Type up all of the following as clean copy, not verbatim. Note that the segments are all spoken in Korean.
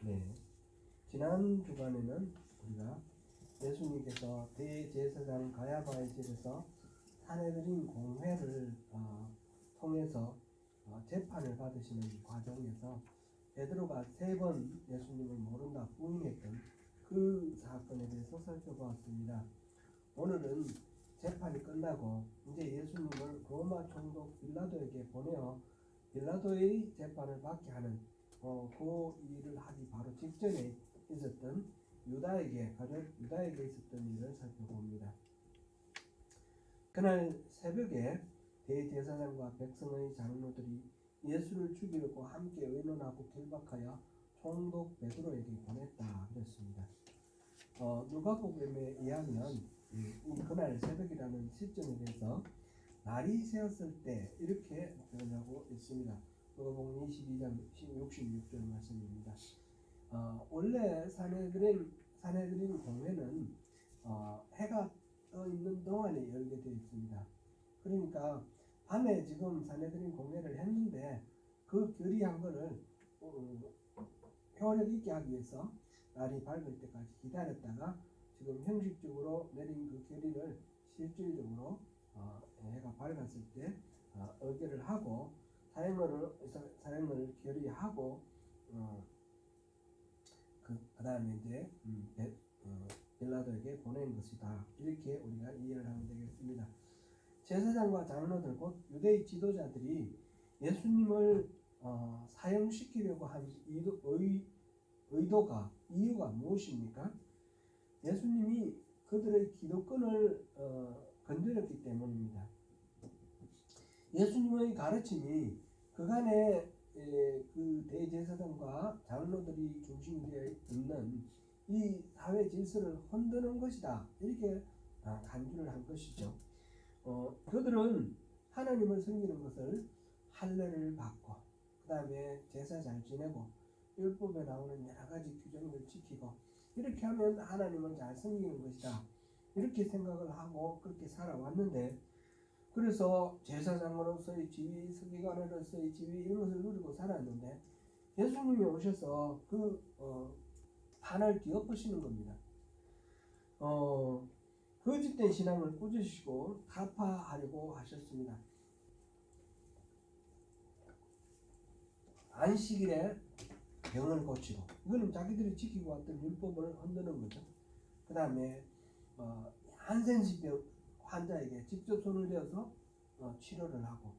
네, 지난 주간에는 우리가 예수님께서 대제사장 가야바의 집에서 사내들인 공회를 통해서 재판을 받으시는 과정에서 베드로가 3번 예수님을 모른다 부인했던 그 사건에 대해서 살펴보았습니다. 오늘은 재판이 끝나고 이제 예수님을 로마 총독 빌라도에게 보내어 빌라도의 재판을 받게 하는 그 일을 하기 바로 직전에 있었던 가룟 유다에게 있었던 일을 살펴봅니다. 그날 새벽에 대제사장과 백성의 장로들이 예수를 죽이려고 함께 의논하고 결박하여 총독 베드로에게 보냈다 그랬습니다. 누가복음에 의하면 그날 새벽이라는 시점에 대해서 날이 새었을 때 이렇게 표현하고 있습니다. 누가복음 22장 66절 말씀입니다. 원래 사내들인 공회는 해가 떠 있는 동안에 열게 되어 있습니다. 그러니까 밤에 지금 사내들인 공회를 했는데 그 결의한 거를 효력 있게 하기 위해서 날이 밝을 때까지 기다렸다가 지금 형식적으로 내린 그 결의를 실질적으로 해가 밝았을 때 의결을 하고 사형을 결의하고 그 다음에 이제 빌라도에게 보낸 것이다. 이렇게 우리가 이해를 하면 되겠습니다. 제사장과 장로들 곧 유대의 지도자들이 예수님을 사형시키려고 한 이유가 무엇입니까? 예수님이 그들의 기득권을 건드렸기 때문입니다. 예수님의 가르침이 그간의 그 대제사장과 장로들이 중심이 되어 있는 이 사회 질서를 흔드는 것이다. 이렇게 간주를 한 것이죠. 그들은 하나님을 섬기는 것을 할례를 받고 그 다음에 제사 잘 지내고 율법에 나오는 여러 가지 규정을 지키고 이렇게 하면 하나님을 잘 섬기는 것이다. 이렇게 생각을 하고 그렇게 살아왔는데 그래서 제사장으로서의 지위, 서기관으로서의 지위 이런 것을 누리고 살았는데 예수님이 오셔서 그 판을 뒤엎으시는 겁니다. 거짓된 신앙을 꾸짖으시고 타파하려고 하셨습니다. 안식일에 병을 고치고 이거는 자기들이 지키고 왔던 율법을 흔드는 거죠. 그 다음에 한센시병 환자에게 직접 손을 대어서 치료를 하고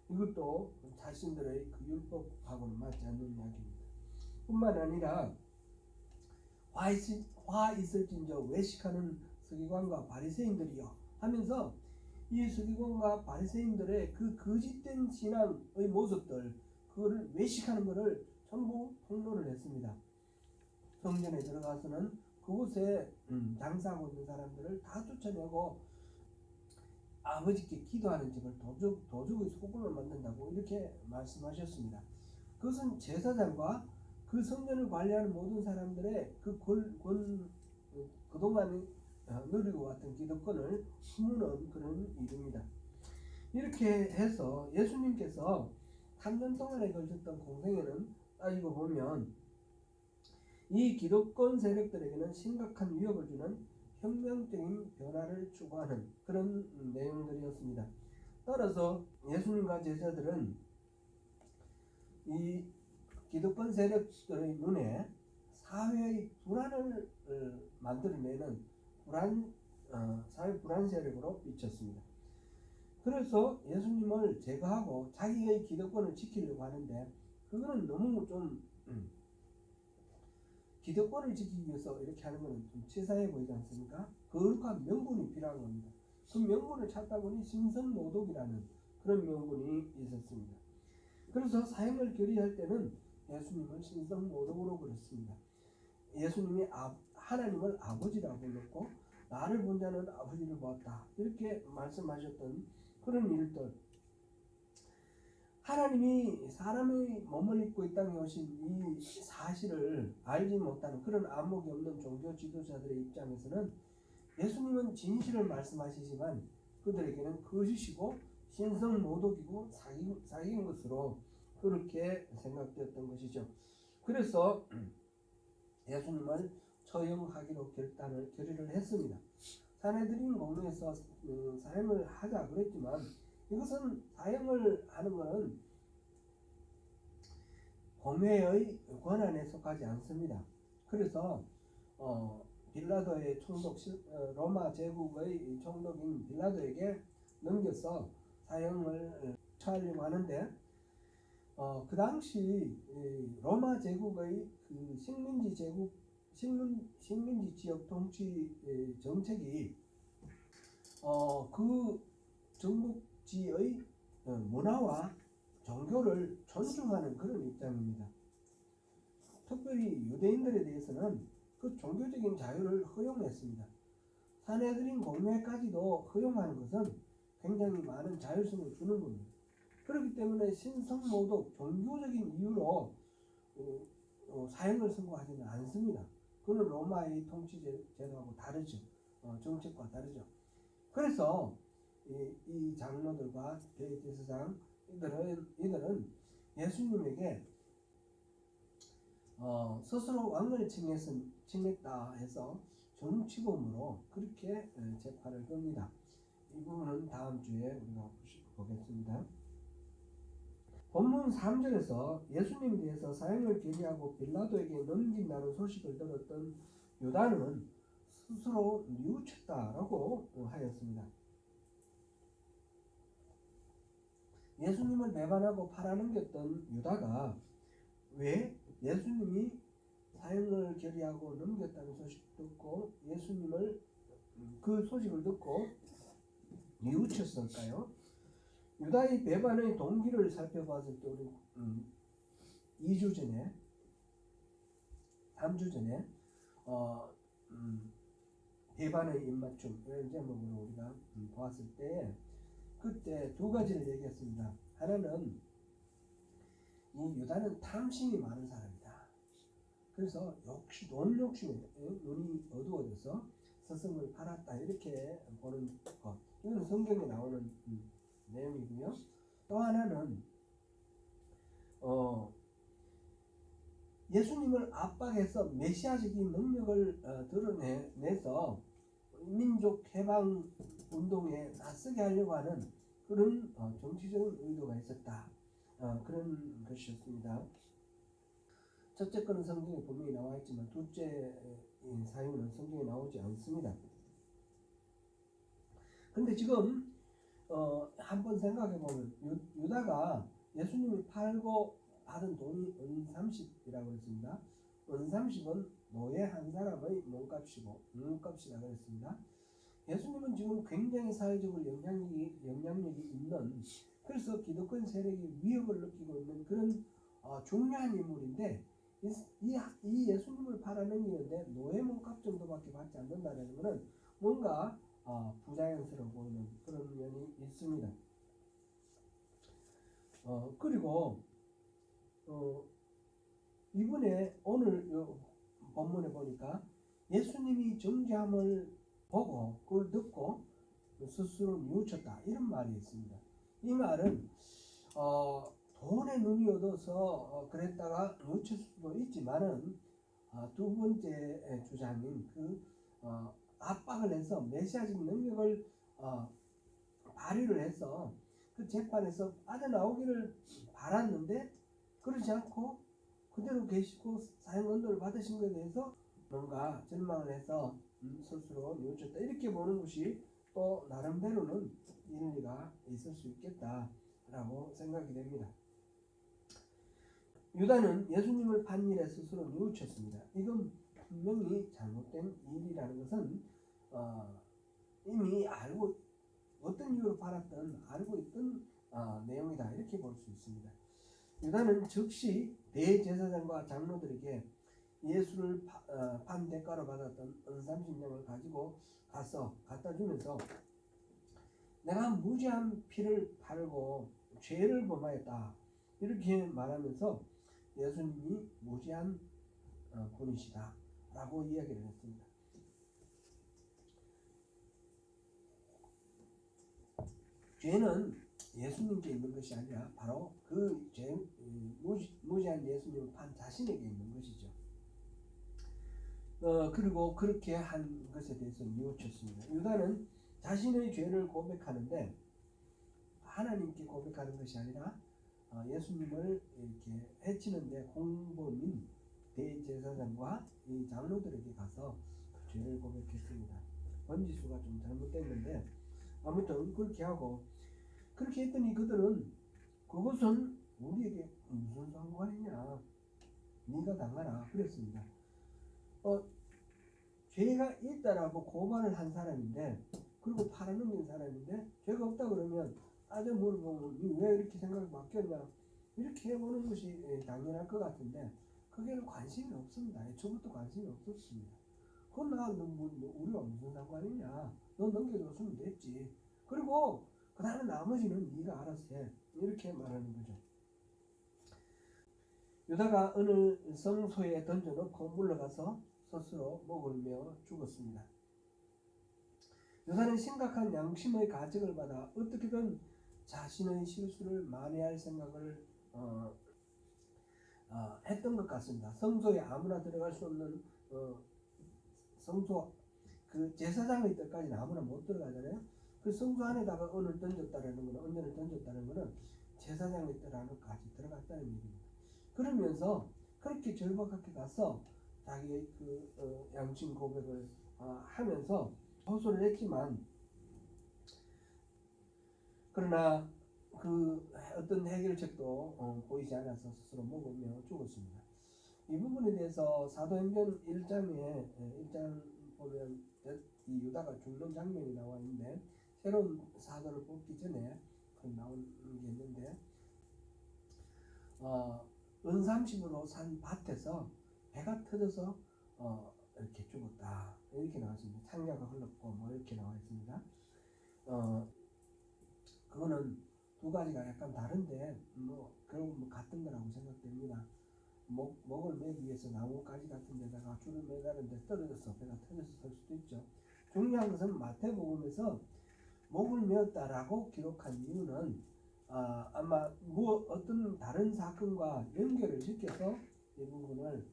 이것도 자신들의 그 율법하고는 맞지 않는 이야기입니다. 뿐만 아니라 화 있을진저 외식하는 서기관과 바리새인들이요 하면서 이 서기관과 바리새인들의 그 거짓된 신앙의 모습들 그거를 외식하는 것을 전부 폭로를 했습니다. 성전에 들어가서는 그곳에 장사하고 있는 사람들을 다 쫓아내고 아버지께 기도하는 집을 도적의 소굴로 만든다고 이렇게 말씀하셨습니다. 그것은 제사장과 그 성전을 관리하는 모든 사람들의 그동안 누리고 왔던 기득권을 허무는 그런 일입니다. 이렇게 해서 예수님께서 3년 동안에 걸쳤던 공생애는 따지고 보면 이 기득권 세력들에게는 심각한 위협을 주는 혁명적인 변화를 추구하는 그런 내용들이었습니다. 따라서 예수님과 제자들은 이 기득권 세력들의 눈에 사회의 불안을 만들어내는 사회 불안 세력으로 비쳤습니다. 그래서 예수님을 제거하고 자기의 기득권을 지키려고 하는데 그거는 너무 좀 기득권을 지키기 위해서 이렇게 하는 것은 좀 치사해 보이지 않습니까? 거룩한 명분이 필요한 겁니다. 그 명분을 찾다 보니 신성모독이라는 그런 명분이 있었습니다. 그래서 사형을 결의할 때는 예수님을 신성모독으로 그랬습니다. 예수님이 하나님을 아버지라고 불렀고 나를 본 자는 아버지를 보았다 이렇게 말씀하셨던 그런 일들, 하나님이 사람의 몸을 입고 이 땅에 오신 이 사실을 알지 못하는 그런 안목이 없는 종교 지도자들의 입장에서는 예수님은 진실을 말씀하시지만 그들에게는 거짓이고 신성모독이고 사기인 것으로 그렇게 생각되었던 것이죠. 그래서 예수님을 처형하기로 결의를 했습니다. 산헤드린 공회에서 사형을 하자 그랬지만 이것은 사형을 하는 것은 공회의 권한에 속하지 않습니다. 그래서 빌라도의 로마 제국의 총독인 빌라도에게 넘겨서 사형을 처하려고 하는데 그 당시 로마 제국의 그 식민지 지역 통치 정책이 그 정복지의 문화와 종교를 존중하는 그런 입장입니다. 특별히 유대인들에 대해서는 그 종교적인 자유를 허용했습니다. 산헤드린 공회까지도 허용하는 것은 굉장히 많은 자율성을 주는 겁니다. 그렇기 때문에 신성모독 종교적인 이유로 사형을 선고하지는 않습니다. 그는 로마의 통치 제도하고 다르죠. 정책과 다르죠. 그래서 이 장로들과 대제사장 이들은 예수님에게 스스로 왕을 칭했다 해서 정치범으로 그렇게 재판을 겁니다. 이 부분은 다음 주에 우리가 보겠습니다. 본문 3절에서 예수님에 대해서 사형을 결의하고 빌라도에게 넘긴다는 소식을 들었던 유다는 스스로 뉘우쳤다라고 하였습니다. 예수님을 배반하고 팔아넘겼던 유다가 왜 예수님이 사형을 결의하고 넘겼다는 소식을 듣고 예수님을 그 소식을 듣고 뉘우쳤을까요? 유다의 배반의 동기를 살펴봤을 때 우리 2주 전에 3주 전에 배반의 입맞춤 이런 제목으로 우리가 보았을 때 그때 두 가지를 얘기했습니다. 하나는 이 유다는 탐심이 많은 사람이다. 그래서 돈 욕심에 눈이 어두워져서 스승을 팔았다 이렇게 보는 것. 이건 성경에 나오는 내용이고요. 또 하나는 예수님을 압박해서 메시아적인 능력을 드러내서 민족 해방 운동에 낯서게 하려고 하는 그런 정치적인 의도가 있었다. 그런 것이었습니다. 첫째 건은 성경에 분명히 나와 있지만 둘째 사유는 성경에 나오지 않습니다. 근데 지금 한번 생각해 보면 유다가 예수님을 팔고 받은 돈이 은 30이라고 했습니다. 은 30은 노예 한 사람의 몸값이라 그랬습니다. 예수님은 지금 굉장히 사회적으로 영향력이 있는, 그래서 기독교 세력이 위협을 느끼고 있는 그런 중요한 인물인데 이 예수님을 팔아넘기는데 노예 몸값 정도밖에 받지 않는다는 것은 뭔가 부자연스러워 보이는 그런 면이 있습니다. 그리고 이번에 오늘 본문에 보니까 예수님이 정죄함을 보고 그걸 듣고 스스로 뉘우쳤다 이런 말이 있습니다. 이 말은 돈에 눈이 어두워서 그랬다가 뉘우쳤을 수도 있지만은 두 번째 주장인 그 압박을 해서 메시아적 능력을 발휘를 해서 그 재판에서 빠져나오기를 바랐는데 그러지 않고 그대로 계시고 사형 언도를 받으신 것에 대해서 뭔가 절망을 해서 스스로 뉘우쳤다 이렇게 보는 것이 또 나름대로는 일리가 있을 수 있겠다라고 생각이 됩니다. 유다는 예수님을 판 일에 스스로 뉘우쳤습니다. 이건 분명히 잘못된 일이라는 것은 이미 알고 어떤 이유로 팔았든 알고 있던 내용이다 이렇게 볼 수 있습니다. 유다는 즉시 대제사장과 장로들에게 예수를 판 대가로 받았던 은 30냥을 가지고 가서 갖다 주면서 내가 무죄한 피를 팔고 죄를 범하였다 이렇게 말하면서 예수님이 무죄한 분이시다 라고 이야기를 했습니다. 죄는 예수님께 있는 것이 아니라 바로 그 무죄한 예수님을 판 자신에게 있는 것이죠. 그리고 그렇게 한 것에 대해서 뉘우쳤습니다. 유다는 자신의 죄를 고백하는데 하나님께 고백하는 것이 아니라 예수님을 이렇게 해치는데 공범인 대제사장과 이 장로들에게 가서 죄를 고백했습니다. 번지수가 좀 잘못됐는데 아무튼 그렇게 하고, 그렇게 했더니 그들은 그것은 우리에게 무슨 상관이냐, 네가 당하라 그랬습니다. 죄가 있다라고 고발을 한 사람인데, 그리고 팔아넘긴 사람인데 죄가 없다 그러면 따져 물어보고 왜 이렇게 생각이 바뀌었냐 이렇게 해보는 것이 당연할 것 같은데 그게는 관심이 없습니다. 애초부터 관심이 없었습니다. 그건 우리가 무슨 상관이냐, 너 넘겨줬으면 됐지, 그리고 그 다음에 나머지는 네가 알아서 해, 이렇게 말하는 거죠. 유다가 어느 성소에 던져놓고 물러가서 스스로 목을 메어 죽었습니다. 유다는 심각한 양심의 가책을 받아 어떻게든 자신의 실수를 만회할 생각을 했던 것 같습니다. 성소에 아무나 들어갈 수 없는 성소, 그 제사장의 때까지는 아무나 못 들어가잖아요. 그 성소 안에다가 언을 던졌다는 거는, 언제를 던졌다는 거는 제사장의 때라는까지 들어갔다는 얘기입니다. 그러면서 그렇게 절박하게 가서 자기의 그 양심 고백을 하면서 호소를 했지만, 그러나 그 어떤 해결책도 보이지 않아서 스스로 목을 메어 죽었습니다. 이 부분에 대해서 사도행전 1장 보면 이 유다가 죽는 장면이 나와 있는데, 새로운 사도를 뽑기 전에 나온 게 있는데, 은삼십으로 산 밭에서 배가 터져서 이렇게 죽었다 이렇게 나왔습니다. 창자가 흘렀고 뭐 이렇게 나와 있습니다. 그거는 두 가지가 약간 다른데 결국 같은 거라고 생각됩니다. 목을 매기 위해서 나무가지 같은 데다가 줄을 매다는데 떨어져서 배가 터져서 설 수도 있죠. 중요한 것은 마태복음에서 목을 메었다라고 기록한 이유는 아마 어떤 다른 사건과 연결을 시켜서 이 부분을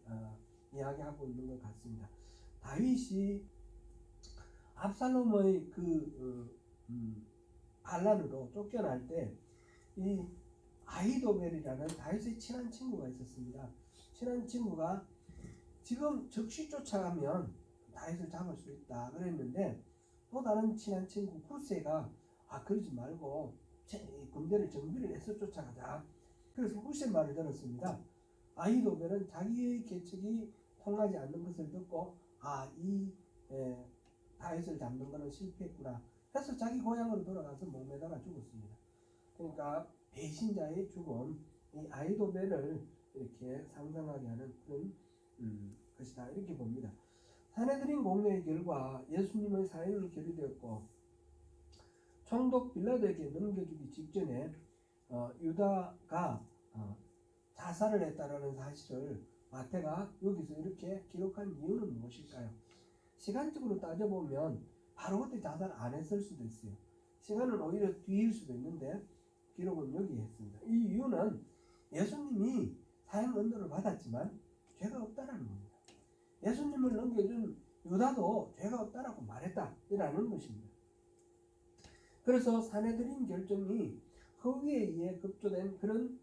이야기하고 있는 것 같습니다. 다윗이 압살롬의 반란으로 쫓겨날 때 이 아히도벨이라는 다윗의 친한 친구가 있었습니다. 친한 친구가 지금 즉시 쫓아가면 다윗을 잡을 수 있다 그랬는데, 또 다른 친한 친구 후세가 그러지 말고 군대를 정비를 해서 쫓아가자. 그래서 후세 말을 들었습니다. 아히도벨은 자기의 계책이 통하지 않는 것을 듣고 다윗을 잡는 것은 실패했구나 해서 자기 고향으로 돌아가서 목매다가 죽었습니다. 그러니까 배신자의 죽음, 이 아히도벨을 이렇게 상상하게 하는 그런 것이다 이렇게 봅니다. 사내들인 공회의 결과 예수님의 사형이 결의되었고, 총독 빌라도에게 넘겨주기 직전에 유다가 자살을 했다라는 사실을 마태가 여기서 이렇게 기록한 이유는 무엇일까요? 시간적으로 따져보면 바로 그때 자살 안 했을 수도 있어요. 시간은 오히려 뒤일 수도 있는데 기록은 여기 했습니다. 이 이유는 예수님이 사형 언도를 받았지만 죄가 없다라는 겁니다. 예수님을 넘겨준 유다도 죄가 없다라고 말했다라는 것입니다. 그래서 사내들인 결정이 허위에 의해 급조된 그런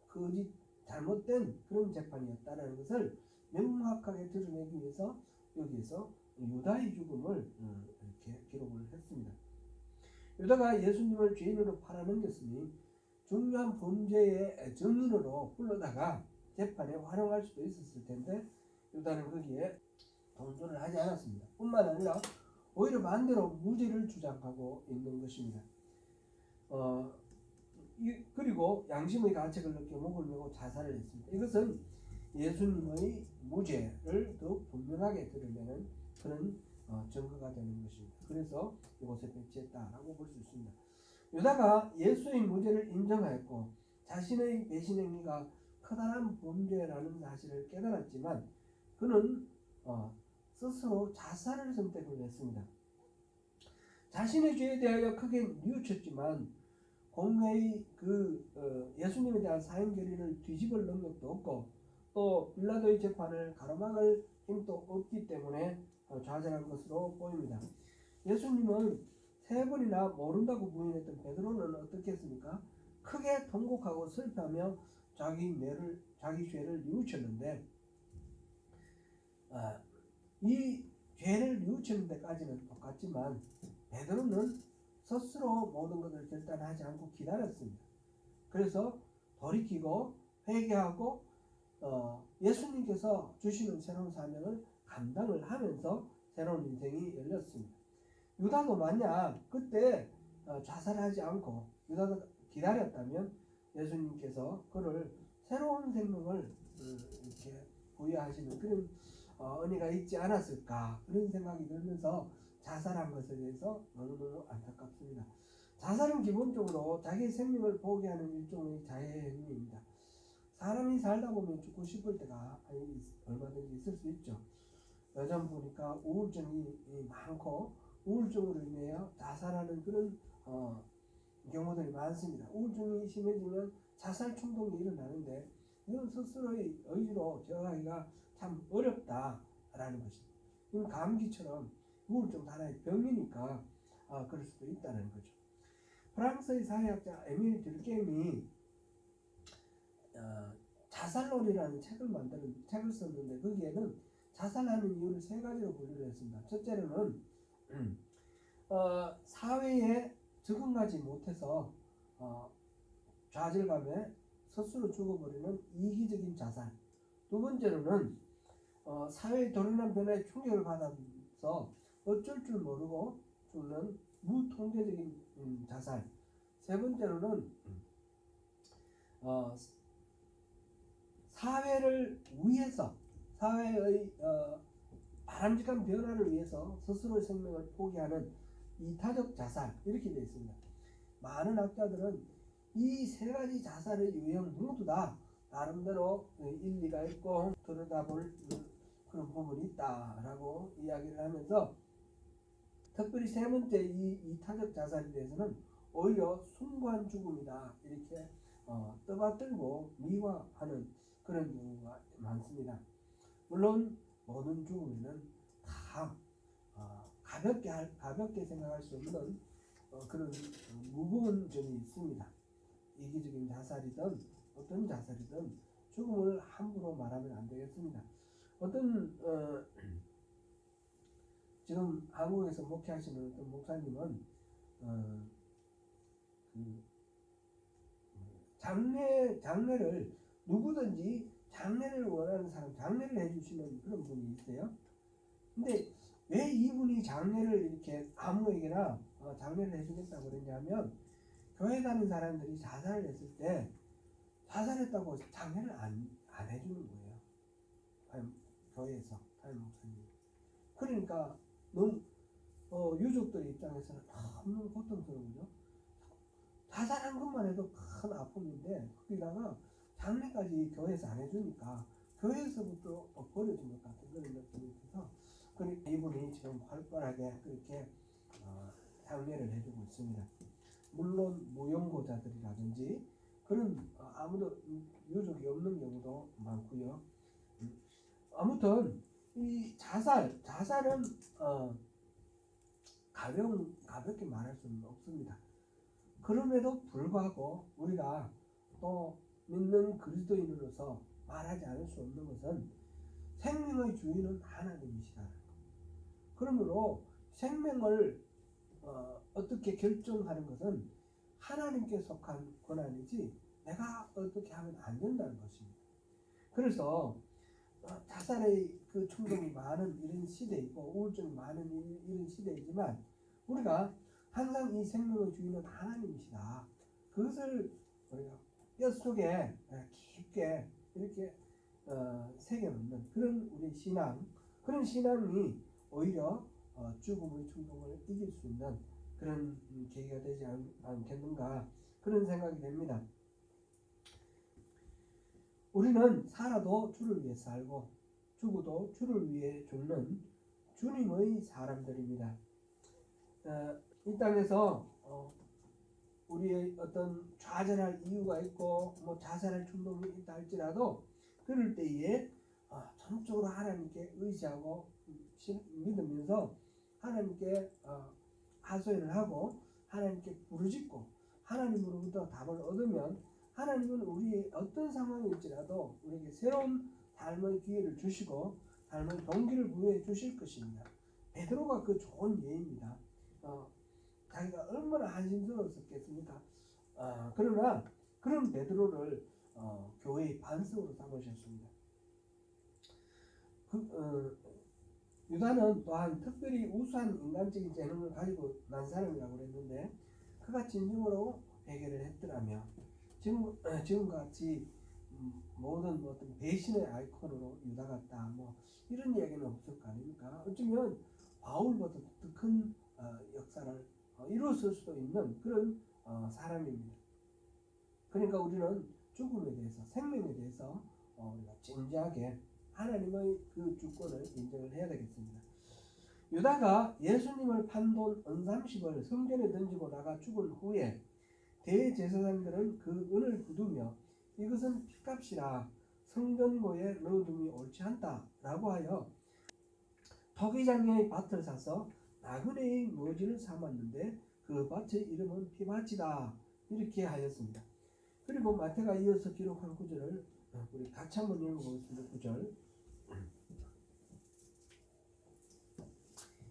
거짓 잘못된 그런 재판이었다라는 것을 명확하게 드러내기 위해서 여기에서 유다의 죽음을 이렇게 기록을 했습니다. 유다가 예수님을 죄인으로 팔아넘겼으니 중요한 범죄의 증인으로 불러다가 재판에 활용할 수도 있었을 텐데 유다는 거기에 동조를 하지 않았습니다. 뿐만 아니라 오히려 반대로 무죄를 주장하고 있는 것입니다. 그리고 양심의 가책을 느껴 목을 메고 자살을 했습니다. 이것은 예수님의 무죄를 더욱 분명하게 드러내는 그런 증거가 되는 것입니다. 그래서 이곳에 배치했다라고 볼 수 있습니다. 유다가 예수의 무죄를 인정하였고 자신의 배신 행위가 커다란 범죄라는 사실을 깨달았지만 그는 스스로 자살을 선택을 했습니다. 자신의 죄에 대하여 크게 뉘우쳤지만 공회의 예수님에 대한 사형 결의를 뒤집을 능력도 없고 또 빌라도의 재판을 가로막을 힘도 없기 때문에 좌절한 것으로 보입니다. 예수님은 3번이나 모른다고 부인했던 베드로는 어떻게 했습니까? 크게 통곡하고 슬퍼하며 자기 죄를 뉘우쳤는데 이 죄를 뉘우치는 데까지는 똑같지만 베드로는 스스로 모든 것을 결단하지 않고 기다렸습니다. 그래서 돌이키고 회개하고 예수님께서 주시는 새로운 사명을 감당을 하면서 새로운 인생이 열렸습니다. 유다도 만약 그때 자살하지 않고 유다가 기다렸다면 예수님께서 그를 새로운 생명을 이렇게 부여하시는 그런 은혜가 있지 않았을까, 그런 생각이 들면서 자살한 것에 대해서 너무너무 안타깝습니다. 자살은 기본적으로 자기의 생명을 포기하는 일종의 자해 행위입니다. 사람이 살다 보면 죽고 싶을 때가 얼마든지 있을 수 있죠. 요즘 보니까 우울증이 많고 우울증으로 인해서 자살하는 그런 경우들이 많습니다. 우울증이 심해지면 자살 충동이 일어나는데 이건 스스로의 의지로 제어하기가 참 어렵다라는 것입니다. 이건 감기처럼 우울증 하나의 병이니까 그럴 수도 있다는 거죠. 프랑스의 사회학자 에밀 듀르케임이 자살론이라는 책을 썼는데 거기에는 자살하는 이유를 3가지로 분류를 했습니다. 첫째로는 사회에 적응하지 못해서 좌절감에 스스로 죽어버리는 이기적인 자살. 두 번째로는 사회의 돌연한 변화에 충격을 받아서 어쩔 줄 모르고 죽는 무통제적인 자살. 세 번째로는 사회를 위해서, 사회의 바람직한 변화를 위해서 스스로의 생명을 포기하는 이타적 자살, 이렇게 되어 있습니다. 많은 학자들은 이 3가지 자살의 유형 모두 다 나름대로 일리가 있고 들여다볼 그런 부분이 있다라고 이야기를 하면서, 특별히 3번째 이 이타적 자살에 대해서는 오히려 숭고한 죽음이다, 이렇게 떠받들고 미화하는 그런 경우가 많습니다. 물론 모든 죽음에는 다 가볍게 생각할 수 없는 그런 무거운 점이 있습니다. 이기적인 자살이든 어떤 자살이든 죽음을 함부로 말하면 안 되겠습니다. 어떤 지금 한국에서 목회하시는 어떤 목사님은 장례를 누구든지 장례를 원하는 사람 장례를 해주시는 그런 분이 있어요. 근데 왜 이분이 장례를 이렇게 아무에게나 장례를 해주겠다고 그랬냐면, 교회 다니는 사람들이 자살을 했을 때 자살했다고 장례를 안 해주는 거예요. 교회에서 담임 목사님. 그러니까 너무 유족들 입장에서는 너무 고통스러워요. 자살한 것만 해도 큰 아픔인데 거기다가 장례까지 교회에서 안 해주니까 교회에서부터 버려진 것 같은 그런 느낌이 들어서 이분이 지금 활발하게 그렇게 장례를 해주고 있습니다. 물론 무용고자들이라든지 그런 아무도 유족이 없는 경우도 많고요. 아무튼 이 자살은 가볍게 말할 수는 없습니다. 그럼에도 불구하고 우리가 또 믿는 그리스도인으로서 말하지 않을 수 없는 것은 생명의 주인은 하나님이시다. 그러므로 생명을 어떻게 결정하는 것은 하나님께 속한 권한이지 내가 어떻게 하면 안 된다는 것입니다. 그래서 자살의 그 충동이 많은 이런 시대이고 우울증이 많은 이런 시대이지만 우리가 항상 이 생명의 주인은 하나님이시다. 그것을 우리가 뼛속에 깊게 이렇게 새겨놓는 그런 우리 신앙, 그런 신앙이 오히려 죽음의 충동을 이길 수 있는 그런 계기가 되지 않겠는가, 그런 생각이 됩니다. 우리는 살아도 주를 위해 살고 죽어도 주를 위해 죽는 주님의 사람들입니다. 이 땅에서 우리의 어떤 좌절할 이유가 있고 자살할 충동이 있다 할지라도 그럴 때에 전적으로 하나님께 의지하고 믿으면서 하나님께 하소연을 하고 하나님께 부르짖고 하나님으로부터 답을 얻으면 하나님은 우리의 어떤 상황일지라도 우리에게 새로운 삶의 기회를 주시고 삶의 동기를 부여해 주실 것입니다. 베드로가 그 좋은 예입니다. 자기가 얼마나 한심스러웠겠습니까? 그러나 그런 베드로를 교회의 반석으로 삼으셨습니다. 유다는 또한 특별히 우수한 인간적인 재능을 가지고 난 사람이라고 그랬는데 그가 진정으로 회개를 했더라면 지금같이 모든 어떤 배신의 아이콘으로 유다 같다 이런 이야기는 없을 거 아닙니까? 어쩌면 바울보다 더 큰 역사를 이루었을 수도 있는 그런 사람입니다. 그러니까 우리는 죽음에 대해서 생명에 대해서 우리가 진지하게 하나님의 그 주권을 인정을 해야 되겠습니다. 유다가 예수님을 판돈 은삼십을 성전에 던지고 나가 죽은 후에 대제사장들은 그 은을 부두며 이것은 핏값이라 성전고에 넣어둠이 옳지 않다 라고 하여 토기장의 밭을 사서 나그네의 묘지를 삼았는데 그 밭의 이름은 피밭이다 이렇게 하였습니다. 그리고 마태가 이어서 기록한 구절을 우리 같이 한번 읽어보겠습니다. 9절.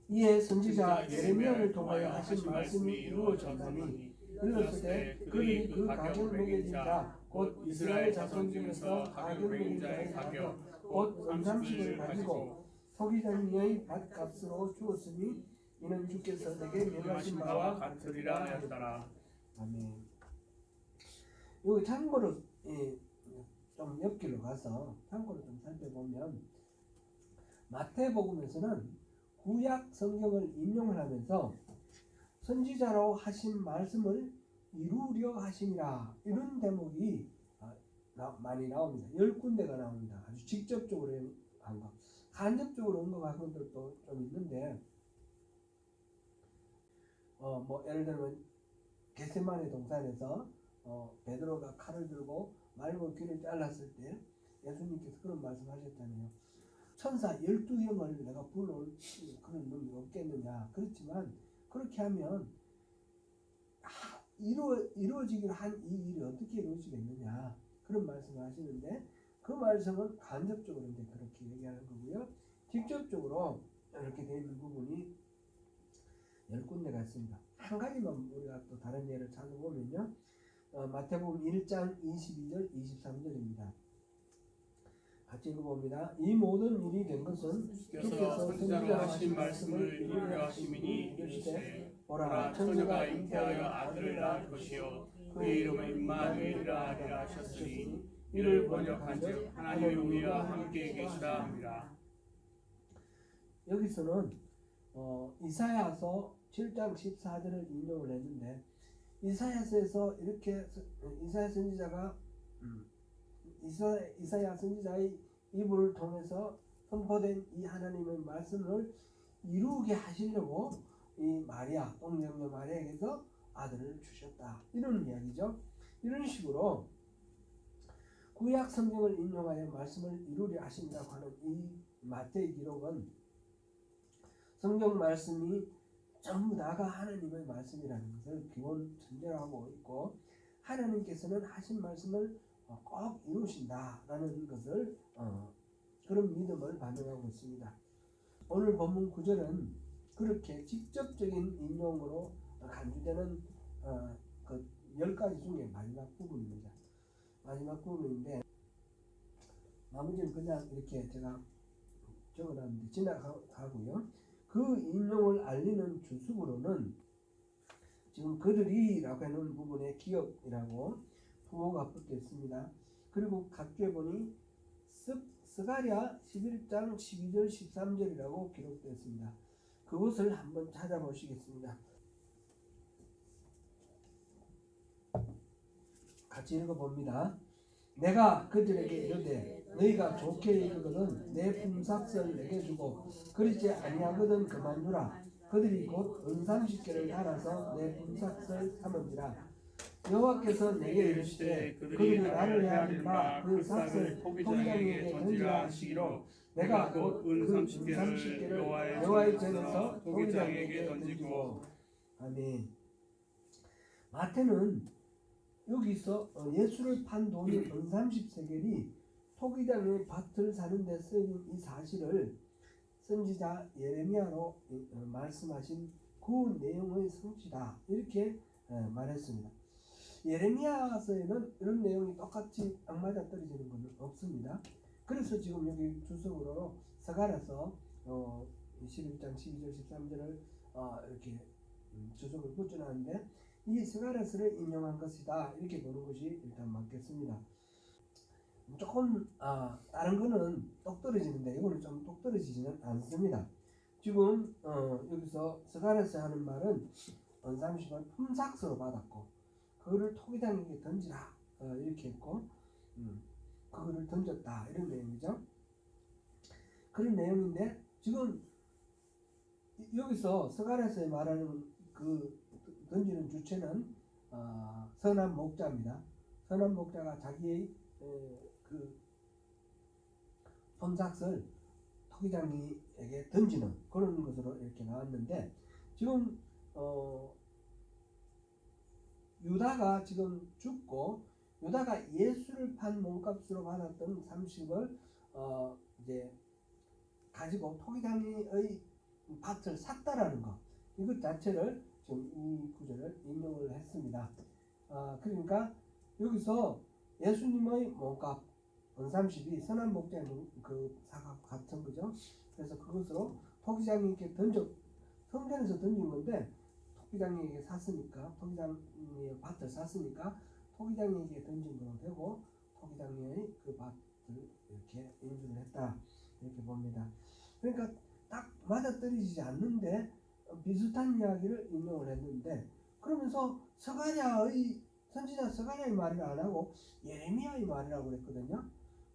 이에 선지자 예레미야를 통하여 하신 말씀이 이루어졌다니 이르렀을 때 그들이 그 가격을 매겨진 자 곧 이스라엘 자손 중에서 가격을 매긴 자의 가격 곧 은삼십을 가지고 서기장의 밭값으로 주었으니 이는 주께서 내게 명하신 바와 같으리라 하였더라. 아멘. 여기 참고로 좀 옆길로 가서 참고로 좀 살펴보면 마태복음에서는 구약 성경을 인용을 하면서 선지자로 하신 말씀을 이루려 하심이라 이런 대목이 많이 나옵니다. 10군데가 나옵니다. 아주 직접적으로 한 것, 간접적으로 언급한 것들도 좀 있는데 예를 들면 겟세마네 동산에서 베드로가 칼을 들고 말고 귀를 잘랐을 때 예수님께서 그런 말씀하셨잖아요. 천사 12형을 내가 불러올 그런 놈이 없겠느냐. 그렇지만 그렇게 하면 이루어지기로 한 이 일이 어떻게 이루어지겠느냐 그런 말씀을 하시는데 그 말씀은 간접적으로 이제 그렇게 얘기하는 거고요. 직접적으로 이렇게 되어 있는 부분이 10군데가 있습니다. 한 가지만 우리가 또 다른 예를 찾아보면요. 마태복음 1장 22절 23절입니다. 같이 읽어봅니다. 이 모든 일이 된 것은 주께서 선지자로 하신 말씀을 이루려 하심이니 이르시되 보라 처녀가 잉태하여 아들을 낳을 것이요 그의 이름을 임마누엘이라 하리라 하셨으니 이를 번역한즉 하나님의 우리와 함께 계시다 함이라. 여기서는 이사야서 7장 14절을 인용을 했는데 이사야서에서 이렇게 이사야 선지자가 이사야 선지자의 입을 통해서 선포된 이 하나님의 말씀을 이루게 하시려고 이 마리아, 동정녀 마리아에게서 아들을 주셨다. 이런 이야기죠. 이런 식으로 구약 성경을 인용하여 말씀을 이루려 하신다고 하는 이 마태의 기록은 성경 말씀이 전부 다가 하나님의 말씀이라는 것을 기본 전제로 하고 있고 하나님께서는 하신 말씀을 꼭 이루신다라는 것을 그런 믿음을 반영하고 있습니다. 오늘 본문 9절은 그렇게 직접적인 인용으로 간주되는 그 10가지 중에 마지막 부분입니다. 마지막 부분인데 나머지는 그냥 이렇게 제가 적어놨는데 지나가고요. 그 인용을 알리는 주석으로는 지금 그들이라고 하는 부분에 기업이라고 부호가 붙어 있습니다. 그리고 각주에 보니 스가랴 11장 12절 13절이라고 기록되어 있습니다. 그것을 한번 찾아보시겠습니다. 같이 읽어봅니다. 내가 그들에게 이르되 너희가 좋게 이르거든 내 품삯을 내게 주고 그렇지 아니하거든 그만두라. 그들이 곧 은삼십계를 달아서 내 품삯을 삼으리라. 여호와께서 내게 이르시되 그들이 나를 헤아린바 그 삭을 토기장에게 던지라 하시기로 내가 곧 은 30개를 여호와의 전에서 토기장에게 던지고. 아멘. 마태는 여기서 예수를 판 돈이 은 30세겔이 토기장의 밭을 사는 데 쓰인 이 사실을 선지자 예레미야로 말씀하신 그 내용의 성취다 이렇게 말했습니다. 예레미야서에는 이런 내용이 똑같이 안 맞아 떨어지는 것은 없습니다. 그래서 지금 여기 주석으로 서가라서 11장 12절 13절을 이렇게 주석을 붙여놨는데 이 서가라서를 인용한 것이다 이렇게 보는 것이 일단 맞겠습니다. 조금 다른 거는 똑 떨어지는데 이거는 좀 똑 떨어지지는 않습니다. 지금 여기서 서가라서 하는 말은 언삼십을 품삯으로 받았고 그거를 토기장에게 던지라 이렇게 했고 그거를 던졌다 이런 내용이죠. 그런 내용인데 지금 여기서 서가라서에 말하는 그 던지는 주체는 선한 목자입니다. 선한 목자가 자기의 그 품삯을 토기장에게 던지는 그런 것으로 이렇게 나왔는데 지금 유다가 지금 죽고 유다가 예수를 판 몸값으로 받았던 30을 이제 가지고 토기장의 밭을 샀다라는 것 이것 자체를 지금 이 구절을 인용을 했습니다. 그러니까 여기서 예수님의 몸값 은30이 선한 목자의 그 사과 같은 거죠. 그래서 그것으로 토기장에게 성전에서 던진 건데 토기장에게 샀으니까 토기장의 밭을 샀으니까 토기장에게 던진 거로 되고 토기장의 그 밭을 이렇게 인수를 했다 이렇게 봅니다. 그러니까 딱 맞아떨어지지 않는데 비슷한 이야기를 인용을 했는데 그러면서 선지자 서가랴의 말을 안 하고 예레미야의 말이라고 그랬거든요.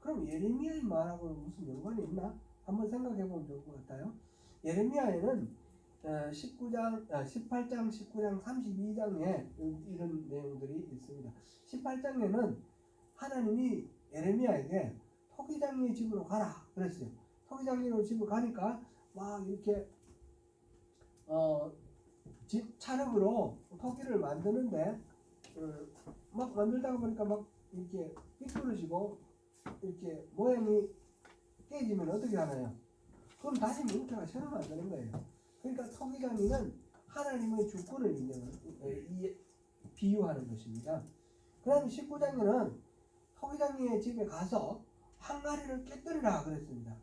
그럼 예레미야의 말하고는 무슨 연관이 있나? 한번 생각해 보면 좋을 것 같아요. 예레미야에는 18장, 19장, 32장에 이런 내용들이 있습니다. 18장에는 하나님이 예레미야에게 토기장의 집으로 가라 그랬어요. 토기장의 집으로 가니까 막 이렇게 집 차력으로 토기를 만드는데 막 만들다가 보니까 막 이렇게 삐뚤어지고 이렇게 모양이 깨지면 어떻게 하나요? 그럼 다시 뭉쳐가 새로 만드는 거예요. 그러니까 토기장이는 하나님의 주권을 비유하는 것입니다. 그 다음에 19장에는 토기장의 집에 가서 항아리를 깨뜨리라 그랬습니다.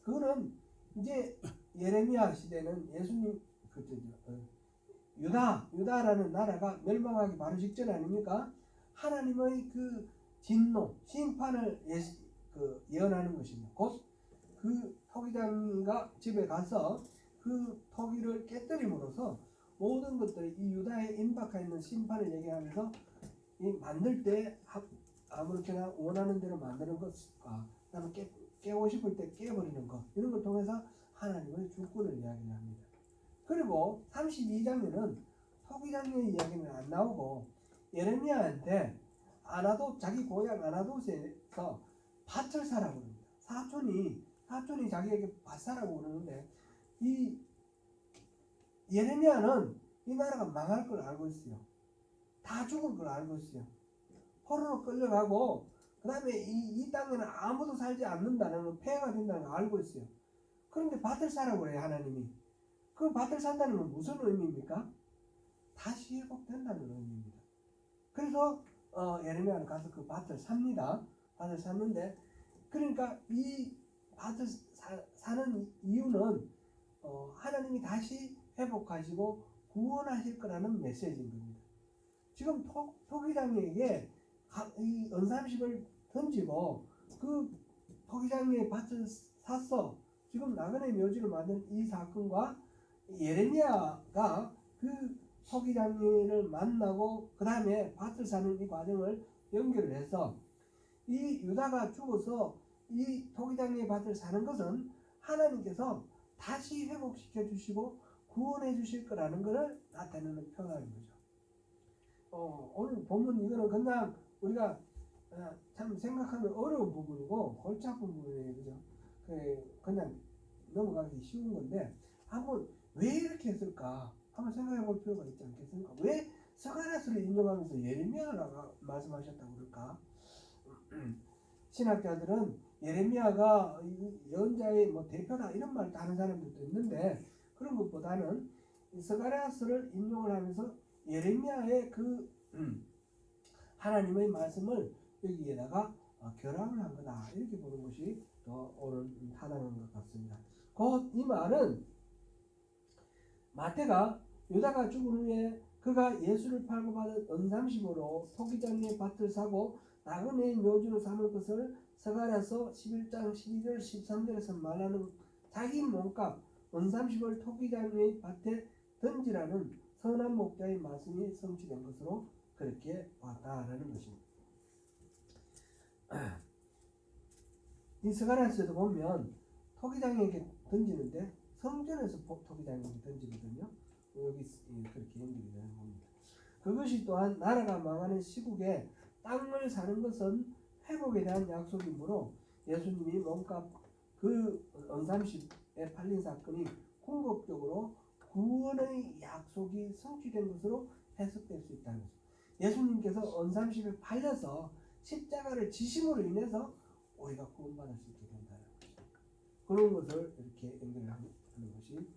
그거는 이제 예레미야 시대는 예수님 유다라는 나라가 멸망하기 바로 직전 아닙니까? 하나님의 그 진노, 심판을 예언하는 것입니다. 곧 그 토기장과 집에 가서 그 토기를 깨뜨림으로써 모든 것들이 이 유다에 임박해 있는 심판을 얘기하면서 이 만들 때 아무렇게나 원하는 대로 만드는 것과 그다음에 깨고 싶을 때 깨버리는 것 이런 걸 통해서 하나님의 주권을 이야기합니다. 그리고 32장에는 토기장의 이야기는 안 나오고 예레미야한테 자기 고향 아나돗에서 밭을 사라고 합니다. 사촌이 자기에게 밭 사라고 그러는데 이 예레미야는 이 나라가 망할 걸 알고 있어요. 다 죽을 걸 알고 있어요. 포로로 끌려가고 그 다음에 이 땅에는 아무도 살지 않는다는 건 폐해가 된다는 걸 알고 있어요. 그런데 밭을 사라고 그래요. 하나님이. 그 밭을 산다는 건 무슨 의미입니까? 다시 회복된다는 의미입니다. 그래서 예레미야는 가서 그 밭을 삽니다. 밭을 샀는데 그러니까 이 밭을 사는 이유는 하나님이 다시 회복하시고 구원하실 거라는 메시지인 겁니다. 지금 토기장에게 이 은삼십을 던지고 그 토기장의 밭을 샀어. 지금 나그네 묘지를 만든 이 사건과 예레미야가 그 토기장을 만나고 그 다음에 밭을 사는 이 과정을 연결을 해서 이 유다가 죽어서 이 토기장의 밭을 사는 것은 하나님께서 다시 회복시켜 주시고 구원해 주실 거라는 것을 나타내는 표현인 거죠. 오늘 본문 이거는 그냥 우리가 참 생각하면 어려운 부분이고 골치 아픈 부분이에요. 그죠? 그냥 넘어가기 쉬운 건데 한번 왜 이렇게 했을까 한번 생각해 볼 필요가 있지 않겠습니까? 왜 스가랴서를 인용하면서 예레미야가 말씀하셨다고 그럴까? 신학자들은 예레미야가 예언자의 뭐 대표다 이런 말 다른 사람들도 있는데 그런 것보다는 스가랴서를 인용을 하면서 예레미야의 그 하나님의 말씀을 여기에다가 결합을 한 거다 이렇게 보는 것이 더 옳은 타당한 것 같습니다. 곧 이 말은 마태가 유다가 죽은 후에 그가 예수를 팔고 받은 은삼십으로 토기장의 밭을 사고 나그네의 묘지로 삼을 것을 스가랴서 11장 12절 13절에서 말하는 자기 몸값 은삼십을 토기장의 밭에 던지라는 선한 목자의 말씀이 성취된 것으로 그렇게 봤다라는 것입니다. 이 스가랴서에도 보면 토기장에게 던지는데 성전에서 토기장에게 던지거든요. 여기 그렇게 연결이 되는 겁니다. 그것이 또한 나라가 망하는 시국에 땅을 사는 것은 회복에 대한 약속이므로 예수님이 몸값 그 언삼십에 팔린 사건이 궁극적으로 구원의 약속이 성취된 것으로 해석될 수 있다는 것입니다. 예수님께서 언삼십에 팔려서 십자가를 지심으로 인해서 우리가 구원받을 수 있게 된다는 것입니다. 그런 것을 이렇게 연결하는 것이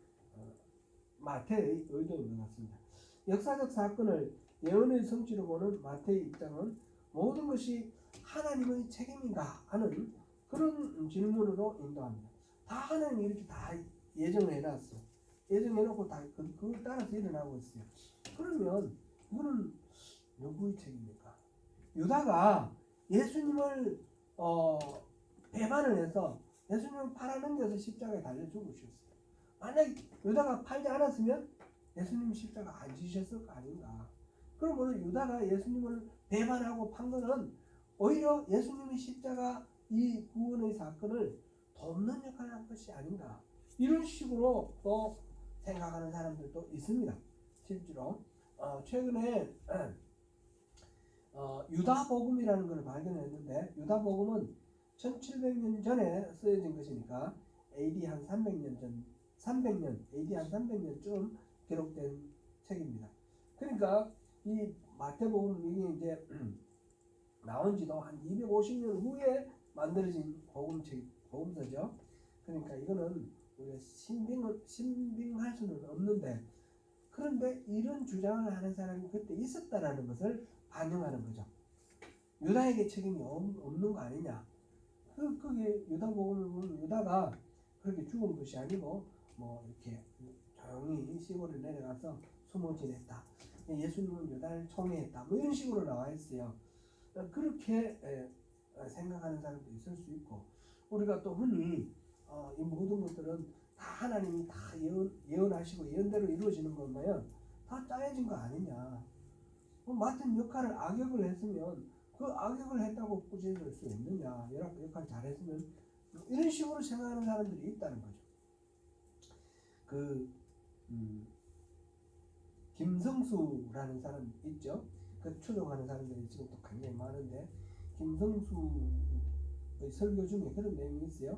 마태의 의도인 것 같습니다. 역사적 사건을 예언의 성취로 보는 마태의 입장은 모든 것이 하나님의 책임인가 하는 그런 질문으로 인도합니다. 다 하나님이 이렇게 다 예정을 해놨어. 예정해놓고 다 그걸 따라서 일어나고 있어요. 그러면 이거는 누구의 책임입니까? 유다가 예수님을 배반을 해서 예수님을 팔아넘겨서 십자가에 달려 죽으셨어요. 만약 유다가 팔지 않았으면 예수님 십자가 안 지셨을 거 아닌가. 그러므로 유다가 예수님을 배반하고 판 거는 오히려 예수님의 십자가 이 구원의 사건을 돕는 역할을 한 것이 아닌가. 이런 식으로 또 생각하는 사람들도 있습니다. 실제로 최근에 유다복음이라는 것을 발견했는데 유다복음은 1700년 전에 쓰여진 것이니까 AD 한 300년 전 300년 AD 한 300년쯤 기록된 책입니다. 그러니까 이 마태복음 이게 이제 나온 지도 한 250년 후에 만들어진 복음서죠. 그러니까 이거는 우리가 신빙할 수는 없는데 그런데 이런 주장을 하는 사람이 그때 있었다라는 것을 반영하는 거죠. 유다에게 책임이 없는 거 아니냐. 그게 유다복음을 보면 유다가 그렇게 죽은 것이 아니고 뭐 이렇게 조용히 시골에 내려가서 숨어 지냈다. 예수님은 유다를 총애했다. 뭐 이런 식으로 나와 있어요. 그렇게 생각하는 사람도 있을 수 있고 우리가 또 흔히 이 모든 것들은 다 하나님이 다 예언하시고 예언대로 이루어지는 것만 다 짜여진 거 아니냐. 맡은 역할을 악역을 했으면 그 악역을 했다고 꾸짖을 수 있느냐. 역할 잘했으면 이런 식으로 생각하는 사람들이 있다는 거죠. 김성수라는 사람 있죠. 그 추종하는 사람들이 지금도 굉장히 많은데 김성수의 설교 중에 그런 내용이 있어요.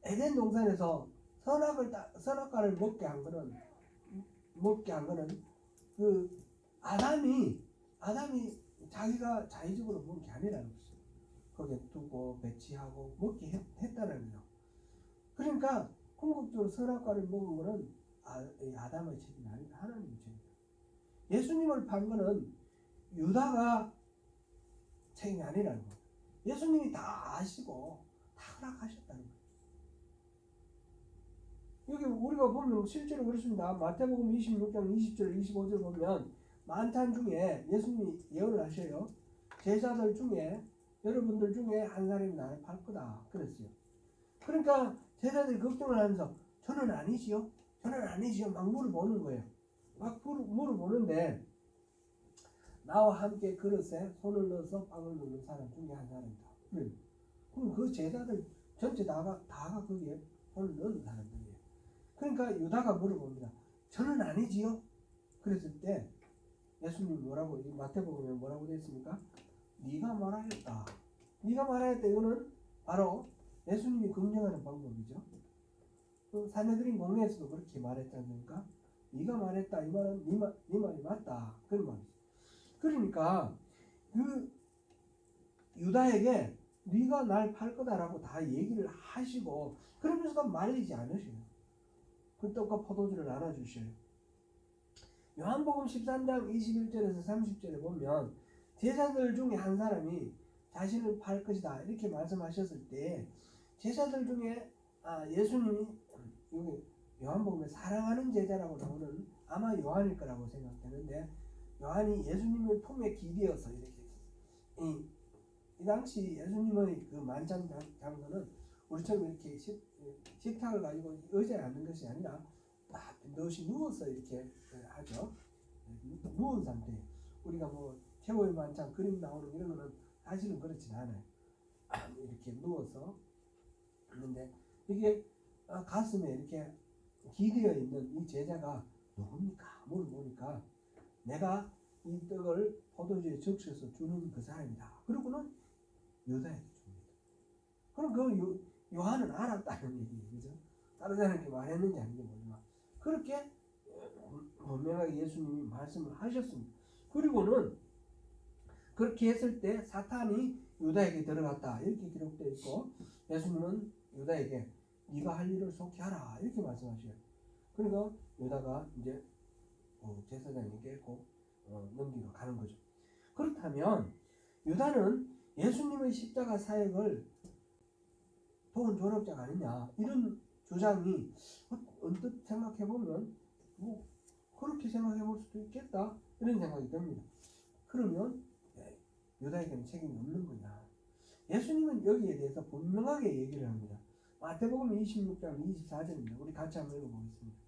에덴 동산에서 선악과를 먹게 한 거는 그 아담이 자기가 자의적으로 먹은 게 아니라는 거죠. 거기에 두고 배치하고 먹게 했다는 거죠. 그러니까 궁극적으로 선악과를 먹은 거는 아담의 책임이 아니라 하나님의 책임이에요. 예수님을 판 거는 유다가 책임이 아니라는 거예요. 예수님이 다 아시고 다 허락하셨다는 거예요. 여기 우리가 보면 실제로 그렇습니다. 마태복음 26장 20절 25절 보면 만찬 중에 예수님이 예언을 하셔요. 제자들 중에 여러분들 중에 한 사람이 나를 팔 거다 그랬어요. 그러니까 제자들이 걱정을 하면서 저는 아니지요? 막 물어보는 거예요. 막 물어보는데 나와 함께 그릇에 손을 넣어서 빵을 먹는 사람 중에 한 사람이다. 그럼 그 제자들 전체 다가 거기에 손을 넣는 사람들이에요. 그러니까 유다가 물어봅니다. 저는 아니지요? 그랬을 때 예수님이 뭐라고, 이 마태복음에 뭐라고 되어 있습니까? 네가 말하였다. 네가 말하였다. 이거는 바로 예수님이 긍정하는 방법이죠. 산헤드린 공회에서도 그렇게 말했지 않습니까? 네가 말했다. 이 말은 네 말이 맞다. 그런 말이죠. 그러니까 그 유다에게 네가 날 팔 거다라고 다 얘기를 하시고 그러면서도 말리지 않으셔요. 그 떡과 포도주를 나눠주셔요. 요한복음 13장 21절에서 30절에 보면 제자들 중에 한 사람이 자신을 팔 것이다 이렇게 말씀하셨을 때 제자들 중에 예수님이 여기 요한복음에 사랑하는 제자라고 나오는 아마 요한일 거라고 생각되는데 요한이 예수님의 품에 기대어서 이렇게 이 당시 예수님의 그 만찬 장소는 우리처럼 이렇게 식탁을 가지고 의자에 앉는 것이 아니라 빈도시 누워서 이렇게 하죠. 누운 상태. 우리가 뭐 최후의 만찬 그림 나오는 이런 거는 사실은 그렇진 않아요. 이렇게 누워서 있는데 이게 가슴에 이렇게 기대어 있는 이 제자가 누굽니까? 물어보니까 내가 이 떡을 포도주에 적셔서 주는 그 사람이다. 그러고는 유다에게 줍니다. 그럼 그 요한은 알았다는 얘기예요. 그죠? 다른 사람에게 말했는지 아닌지 모르지만 그렇게 분명하게 예수님이 말씀을 하셨습니다. 그리고는 그렇게 했을 때 사탄이 유다에게 들어갔다 이렇게 기록되어 있고 예수님은 유다에게 네가 할 일을 속히 하라 이렇게 말씀하셔요. 그러니까 유다가 이제 제사장에게 곧 넘기러 가는 거죠. 그렇다면 유다는 예수님의 십자가 사역을 도운 졸업자가 아니냐 이런 주장이 언뜻 생각해보면 뭐 그렇게 생각해볼 수도 있겠다 이런 생각이 듭니다. 그러면 유다에게는 책임이 없는 거냐. 예수님은 여기에 대해서 분명하게 얘기를 합니다. 마태복음 26장 24절입니다. 우리 같이 한번 읽어보겠습니다.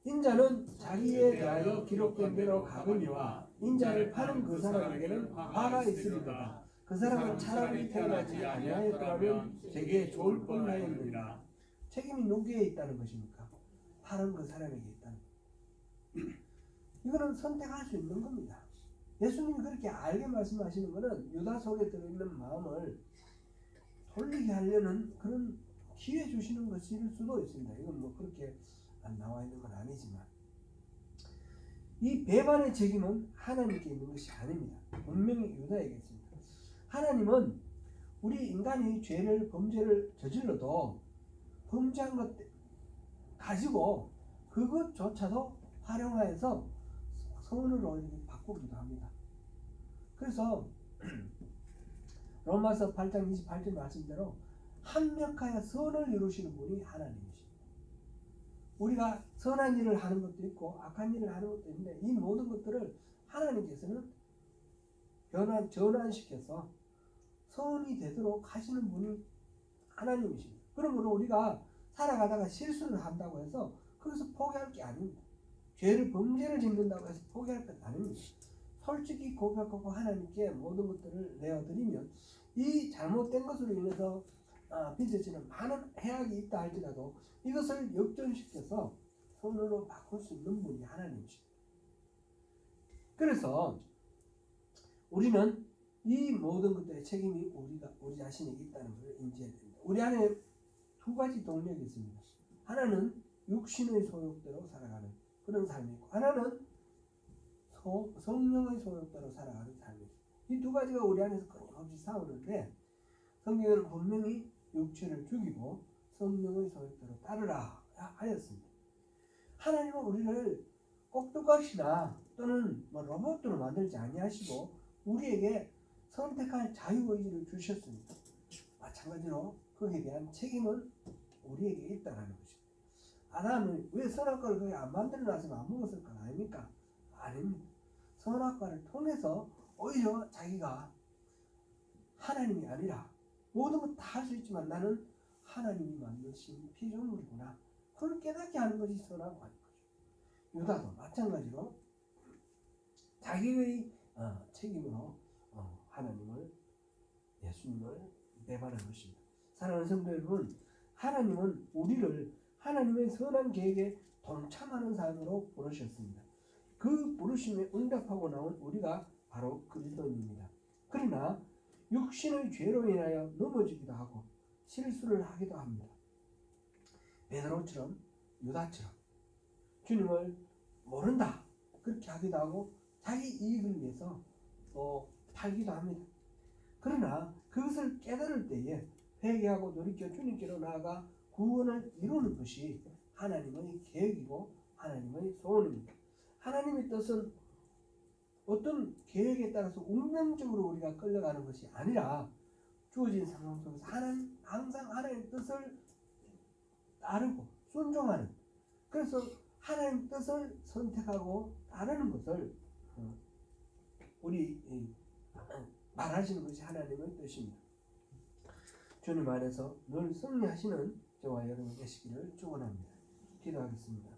인자는 자기에 대하여 기록된 대로 가거니와 인자를 파는 그 사람에게는 화가 있으리로다. 그 사람은 차라리 태어나지 아니하였더라면 되게 좋을 뻔하였느니라. 책임이 누구에게 있다는 것입니까? 파는 그 사람에게 있다는 것. 이거는 선택할 수 있는 겁니다. 예수님이 그렇게 알게 말씀하시는 것은 유다 속에 들어있는 마음을 돌리게 하려는 그런 기회 주시는 것일 수도 있습니다. 이건 뭐 그렇게 안 나와 있는 건 아니지만 이 배반의 책임은 하나님께 있는 것이 아닙니다. 분명히 유다에게 있습니다. 하나님은 우리 인간이 범죄를 저질러도 범죄한 것 가지고 그것조차도 활용하여서 선으로 바꾸기도 합니다. 그래서 로마서 8장 28절 말씀대로 합력하여 선을 이루시는 분이 하나님이십니다. 우리가 선한 일을 하는 것도 있고 악한 일을 하는 것도 있는데 이 모든 것들을 하나님께서는 전환시켜서 선이 되도록 하시는 분이 하나님이십니다. 그러므로 우리가 살아가다가 실수를 한다고 해서 거기서 포기할 게 아닙니다. 범죄를 짓는다고 해서 포기할 것 아닙니다. 솔직히 고백하고 하나님께 모든 것들을 내어드리면 이 잘못된 것으로 인해서 빚어지는 많은 해악이 있다 할지라도 이것을 역전시켜서 선으로 바꿀 수 있는 분이 하나님이십니다. 그래서 우리는 이 모든 것들의 책임이 우리 자신에게 있다는 것을 인지해야 됩니다. 우리 안에 두 가지 동력이 있습니다. 하나는 육신의 소욕대로 살아가는 그런 삶이 있고 하나는 성령의 소욕대로 살아가는 삶이 있습니다. 이 두 가지가 우리 안에서 끊임없이 싸우는데 성경은 분명히 육체를 죽이고 성령의 소욕대로 따르라 하였습니다. 하나님은 우리를 꼭두각시나 또는 로봇으로 만들지 아니하시고 우리에게 선택할 자유의지를 주셨습니다. 마찬가지로 거기에 대한 책임은 우리에게 있다는 것입니다. 아담은 왜 선악과를 거기 안 만들어놨으면 안 먹었을 건 아닙니까? 아닙니다. 선악과를 통해서 오히려 자기가 하나님이 아니라 모든 것 다 할 수 있지만 나는 하나님이 만드신 피조물이구나. 그걸 깨닫게 하는 것이 선하고 하는 거죠. 유다도 마찬가지로 자기의 책임으로 예수님을 배반한 것입니다. 사랑하는 성도 여러분, 하나님은 우리를 하나님의 선한 계획에 동참하는 삶으로 부르셨습니다. 그 부르심에 응답하고 나온 우리가 바로 그리스도인입니다. 그러나 육신의 죄로 인하여 넘어지기도 하고 실수를 하기도 합니다. 베드로처럼 유다처럼 주님을 모른다 그렇게 하기도 하고 자기 이익을 위해서 또 팔기도 합니다. 그러나 그것을 깨달을 때에 회개하고 돌이켜 주님께로 나아가 구원을 이루는 것이 하나님의 계획이고 하나님의 소원입니다. 하나님의 뜻은 어떤 계획에 따라서 운명적으로 우리가 끌려가는 것이 아니라 주어진 상황 속에서 항상 하나님의 뜻을 따르고 순종하는, 그래서 하나님 뜻을 선택하고 따르는 것을 우리 말하시는 것이 하나님의 뜻입니다. 주님 안에서 늘 승리하시는 저와 여러분 되시기를 축원합니다. 기도하겠습니다.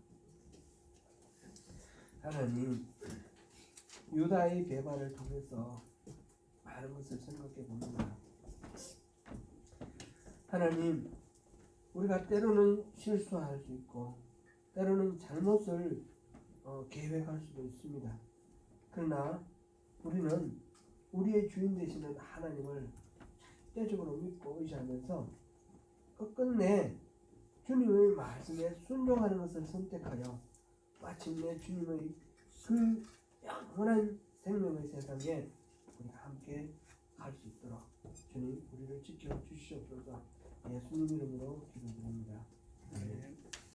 하나님, 유다의 배반을 통해서 많은 것을 생각해 봅니다. 하나님, 우리가 때로는 실수할 수 있고 때로는 잘못을 계획할 수도 있습니다. 그러나 우리는 우리의 주인 되시는 하나님을 절대적으로 믿고 의지하면서 끝끝내 주님의 말씀에 순종하는 것을 선택하여 마침내 주님의 그 영원한 생명의 세상에 우리가 함께 갈 수 있도록 주님 우리를 지켜 주시옵소서. 예수님 이름으로 기도드립니다. 아멘.